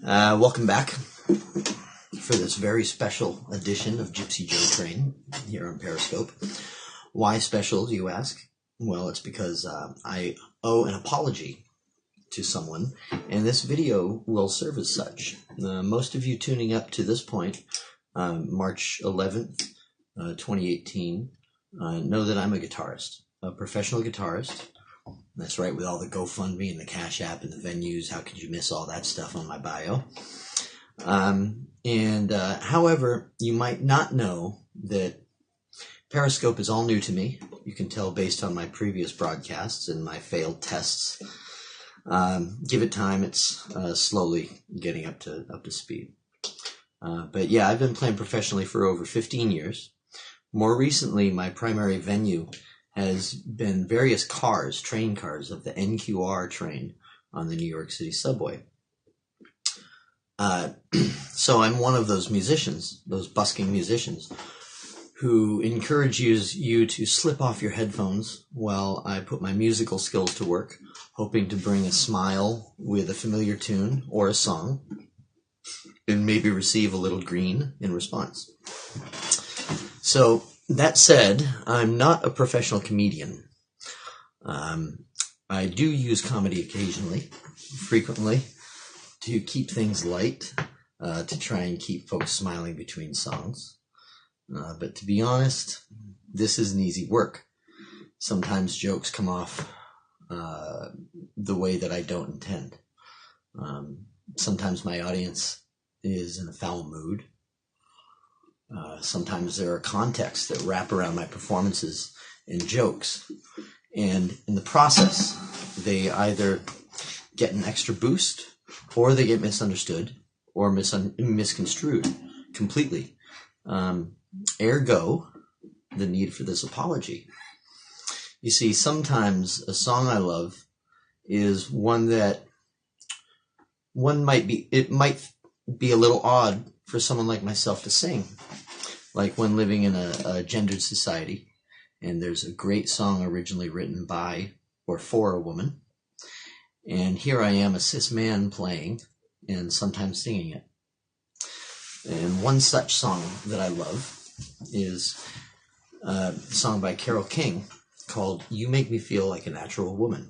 Welcome back for this very special edition of GypsyJoeTrane here on Periscope. Why special, you ask? Well, it's because I owe an apology to someone, and this video will serve as such. Most of you tuning up to this point, March 11th, 2018, know that I'm a guitarist, a professional guitarist. That's right, with all the GoFundMe and the Cash App and the venues. How could you miss all that stuff on my bio? However, you might not know that Periscope is all new to me. You can tell based on my previous broadcasts and my failed tests. Give it time, it's slowly getting up to speed. But yeah, I've been playing professionally for over 15 years. More recently, my primary venue has been various cars, train cars of the NQR train on the New York City Subway. So I'm one of those musicians, those busking musicians, who encourages you to slip off your headphones while I put my musical skills to work, hoping to bring a smile with a familiar tune or a song, and maybe receive a little green in response. So, that said, I'm not a professional comedian. I do use comedy occasionally, frequently, to keep things light, to try and keep folks smiling between songs. But to be honest, this isn't easy work. Sometimes jokes come off the way that I don't intend. Sometimes my audience is in a foul mood. Sometimes there are contexts that wrap around my performances and jokes. And in the process, they either get an extra boost, or they get misunderstood, or misconstrued completely. Ergo, the need for this apology. You see, sometimes a song I love is one that might be a little odd for someone like myself to sing. Like when living in a gendered society, and there's a great song originally written by or for a woman, and here I am, a cis man, playing and sometimes singing it. And one such song that I love is a song by Carole King called "You Make Me Feel Like a Natural Woman."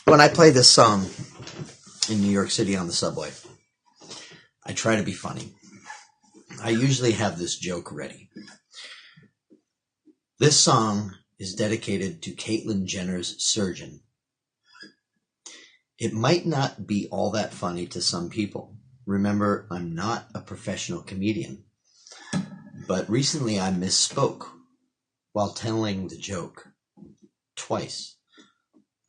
When I play this song in New York City on the subway, I try to be funny. I usually have this joke ready. This song is dedicated to Caitlyn Jenner's surgeon. It might not be all that funny to some people. Remember, I'm not a professional comedian. But recently I misspoke while telling the joke twice.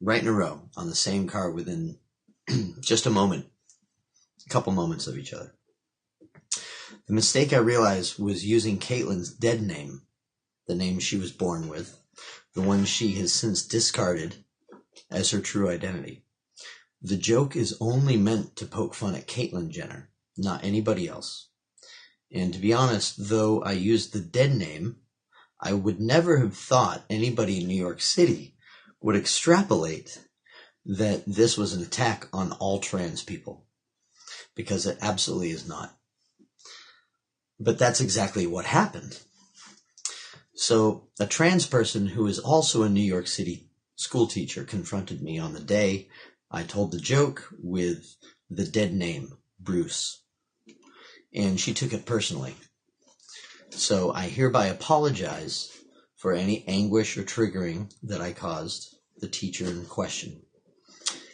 Right in a row, on the same car within just a couple moments of each other. The mistake I realized was using Caitlyn's dead name, the name she was born with, the one she has since discarded as her true identity. The joke is only meant to poke fun at Caitlyn Jenner, not anybody else. And to be honest, though I used the dead name, I would never have thought anybody in New York City would extrapolate that this was an attack on all trans people, because it absolutely is not. But that's exactly what happened. So a trans person who is also a New York City school teacher confronted me on the day I told the joke with the dead name, Bruce. And she took it personally. So I hereby apologize for any anguish or triggering that I caused the teacher in question.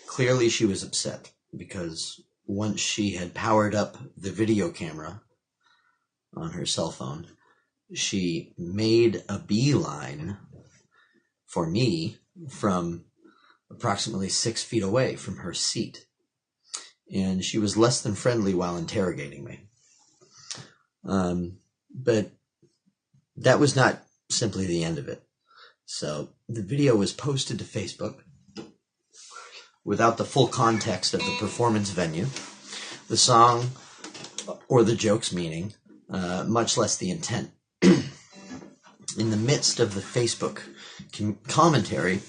Clearly she was upset because once she had powered up the video camera on her cell phone, she made a beeline for me from approximately 6 feet away from her seat. And she was less than friendly while interrogating me. But that was not simply the end of it. So the video was posted to Facebook without the full context of the performance venue, the song, or the joke's meaning, much less the intent. In the midst of the Facebook commentary,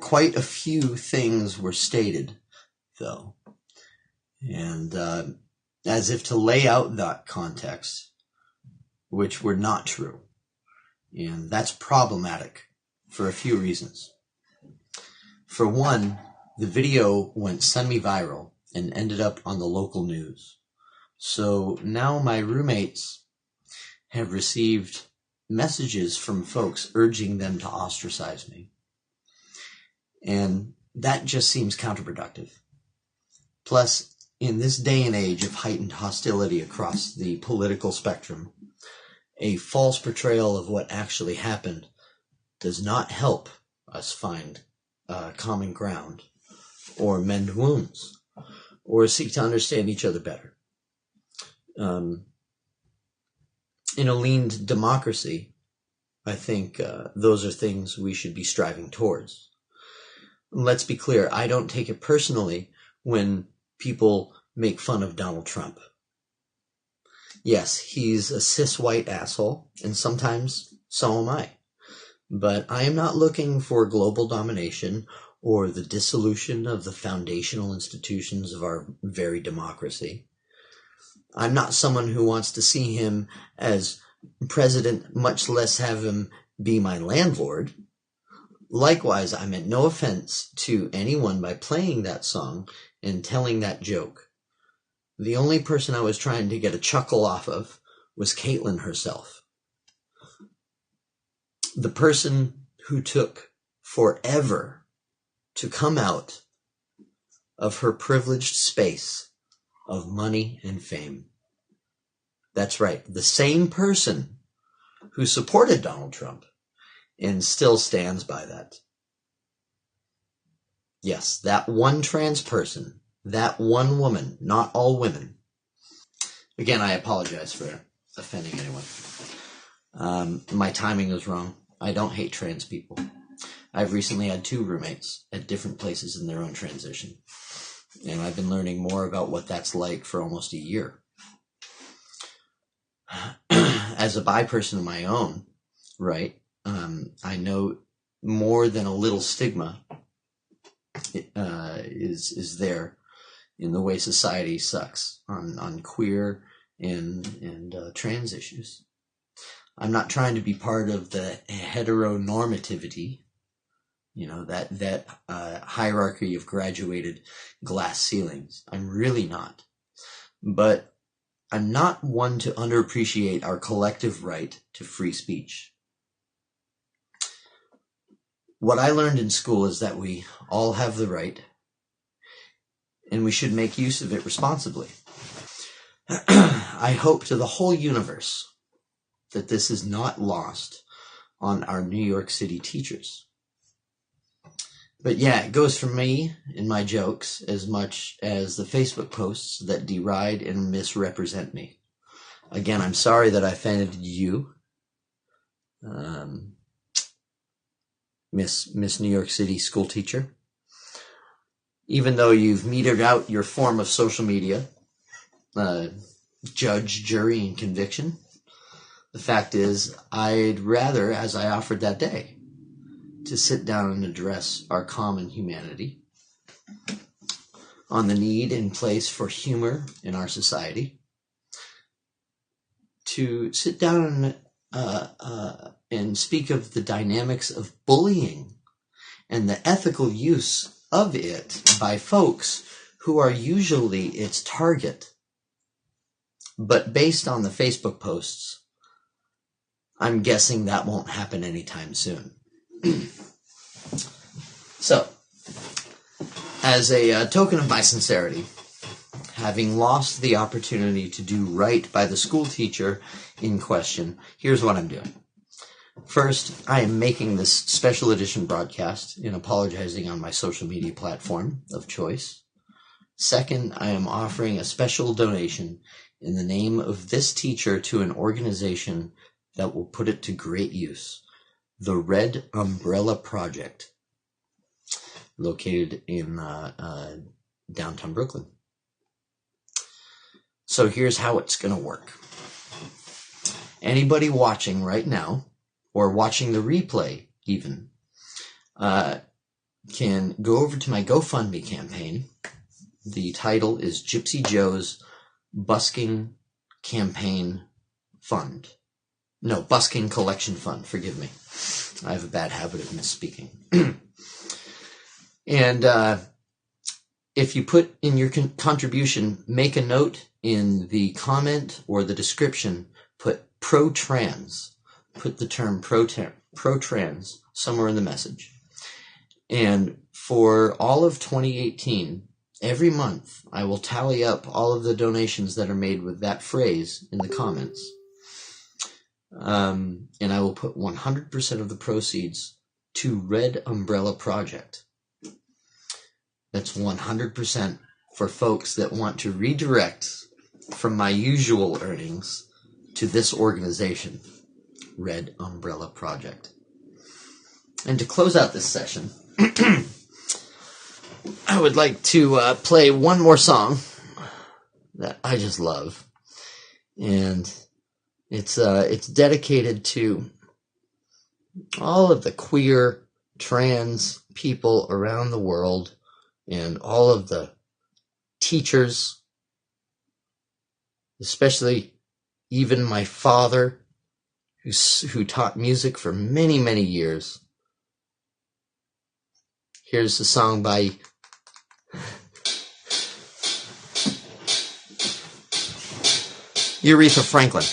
quite a few things were stated, though. And as if to lay out that context, which were not true. And that's problematic for a few reasons. For one, the video went semi-viral and ended up on the local news. So now my roommates have received messages from folks urging them to ostracize me. And that just seems counterproductive. Plus, in this day and age of heightened hostility across the political spectrum, a false portrayal of what actually happened does not help us find common ground or mend wounds or seek to understand each other better. In a leaned democracy, I think those are things we should be striving towards. Let's be clear, I don't take it personally when people make fun of Donald Trump. Yes, he's a cis white asshole, and sometimes so am I. But I am not looking for global domination or the dissolution of the foundational institutions of our very democracy. I'm not someone who wants to see him as president, much less have him be my landlord. Likewise, I meant no offense to anyone by playing that song and telling that joke. The only person I was trying to get a chuckle off of was Caitlyn herself. The person who took forever to come out of her privileged space of money and fame. That's right, the same person who supported Donald Trump and still stands by that. Yes, that one trans person, that one woman, not all women. Again, I apologize for offending anyone. My timing was wrong. I don't hate trans people. I've recently had 2 roommates at different places in their own transition. And I've been learning more about what that's like for almost a year. As a bi person of my own, right, I know more than a little stigma is there in the way society sucks on queer and trans issues. I'm not trying to be part of the heteronormativity, that hierarchy of graduated glass ceilings. I'm really not. But I'm not one to underappreciate our collective right to free speech. What I learned in school is that we all have the right, and we should make use of it responsibly. I hope to the whole universe that this is not lost on our New York City teachers. But yeah, it goes for me and my jokes as much as the Facebook posts that deride and misrepresent me. Again, I'm sorry that I offended you, Miss New York City school teacher. Even though you've metered out your form of social media, judge, jury, and conviction, the fact is, I'd rather, as I offered that day, to sit down and address our common humanity, on the need and place for humor in our society, to sit down and speak of the dynamics of bullying and the ethical use of it by folks who are usually its target. But based on the Facebook posts, I'm guessing that won't happen anytime soon. So, as a token of my sincerity, having lost the opportunity to do right by the school teacher in question, here's what I'm doing. First, I am making this special edition broadcast and apologizing on my social media platform of choice. Second, I am offering a special donation in the name of this teacher to an organization that will put it to great use, the Red Umbrella Project, located in downtown Brooklyn. So here's how it's going to work. Anybody watching right now, or watching the replay even, can go over to my GoFundMe campaign. The title is Gypsy Joe's Busking Campaign Fund. No, Busking Collection Fund, forgive me. I have a bad habit of misspeaking. And if you put in your contribution, make a note in the comment or the description, put pro-trans. Put the term pro-trans somewhere in the message. And for all of 2018, every month, I will tally up all of the donations that are made with that phrase in the comments. And I will put 100% of the proceeds to Red Umbrella Project. That's 100% for folks that want to redirect from my usual earnings to this organization, Red Umbrella Project. And to close out this session, I would like to play one more song that I just love, and it's dedicated to all of the queer, trans people around the world, and all of the teachers, especially even my father, who taught music for many, many years. Here's the song by Aretha Franklin.